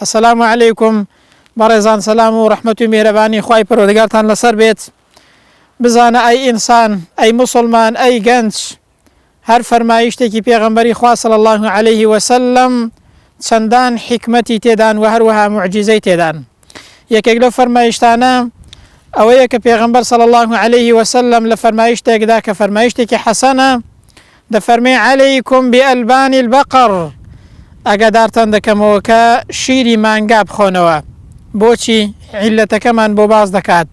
السلام عليكم بەڕێزان سەلام و ڕەحمەت و میهرەبانی خوای پەروەردگارتان لەسەر بێت. بزانە ئەی ئینسان، ئەی موسڵمان، ئەی گەنج، هەر فەرمایشتێکی پێغەمبەری خوا صلی الله عليه وسلم چەندان حکمەتی تێدان و هەروەها معجزەی تێدان. یەکێک لەو فەرمایشتانە ئەوەیە کە پێغەمبەر صلی الله عليه وسلم لە فەرمایشتێکدا کە فەرمایشتێکی حەسەنە دەفەرمێ عەلەیکم بئەلبانی البەقەر، ئاگادارتان دەکەمەوە کە شیری مانگا بخۆنەوە. بۆچی؟ عیلەتەکەمان بۆ باز دەکات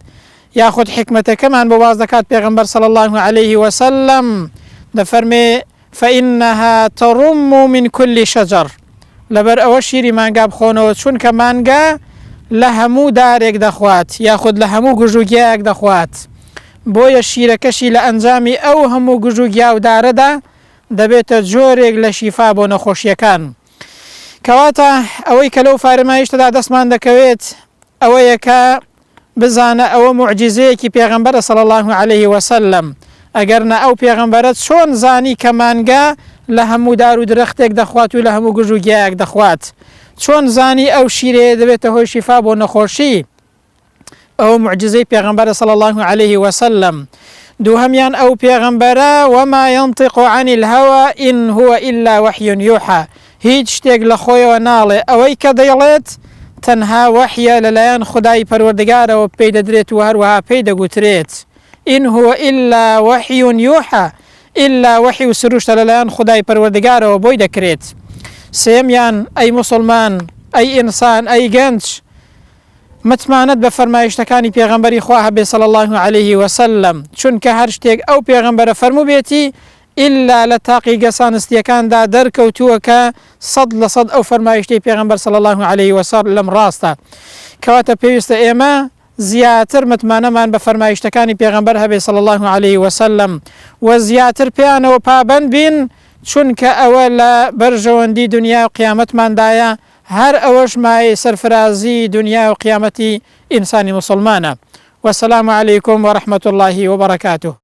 یاخود حکمەتەکەمان بۆ باز دەکات. پێغەمبەر صلی الله عليه وسلم دەفەرمێ فإنها ترم من كل شجر، لەبەر ئەوە شیری مانگا بخۆنەوە چونکە مانگا لە هەموو دارێک دەخوات یاخود لە هەموو گژوگیایەک دەخوات. بۆیە شیرەکەشی لە ئەنجامی ئەو هەموو گژوگیا و دارەدا دەبێتە جۆرێک لە شیفا بۆ نەخۆشیەکان. کەواتە ئەوەی کە لەو فەرمایشتەدا دەستمان دەکەوێت ئەوەیە کە بزانە ئەوە معجزەیەکی پێغەمبەرە صلی الله عليه وسلم. ئەگەرنە ئەو پێغەمبەرە چۆن زانی کە مانگا لە هەموو دار و درەختێک دەخوات و لە هەموو گژوگیایەک دەخوات؟ چۆن زانی ئەو شیرەیە دەبێتە هۆی شیفا بۆ نەخۆشی؟ ئەو معجزەی پێغەمبەرە صلی الله عليه وسلم. دووهەمیان ئەو پێغەمبەرە وما ينطق عن الهوى إن هو إلا وحي يوحى، هیچ شتێک لە خۆیەوە ناڵێ، ئەوەی کە دەیڵێت تەنها وحیە لەلایەن خودای پەروەردگارەوە پێی دەدرێت و هەروەها پێی دەگوترێت. إن هو إلا وحي يوحى، إلا وحی و سروشتە لەلایەن خودای پەروەردگارەوە بۆی دەکرێت. سێمیان ئەی موسڵمان، ئەی ئینسان، ئەی گەنج، متمانەت بە فەرمایشتەکانی پێغەمبەری خوا هەبێ صلی الله عليه وسلم، چونکە هەر شتێک ئەو پێغەمبەرە فەرموو بێتی ئیلا لە تاقی گەسانستیەکاندا دەرکەوتووە کە 100% ئەو فەرمایشتەی پێغەمبەر صلی الله عليه وسلم ڕاستە. کەواتە پێویستە ئێمە زیاتر متمانەمان بە فەرمایشتەکانی پێغەمبەر هەبێ صلی الله عليه وسلم و زیاتر پێیانەوە پابەند بین، چونکە ئەوە لە بەرژەوەندی دنیا و قیامەتماندایە، هەر ئەوەش مایە سەرفرازی دنیا و قیامەتی ئینسانی موسڵمانە. والسلام عليكم ورحمة الله وبركاته.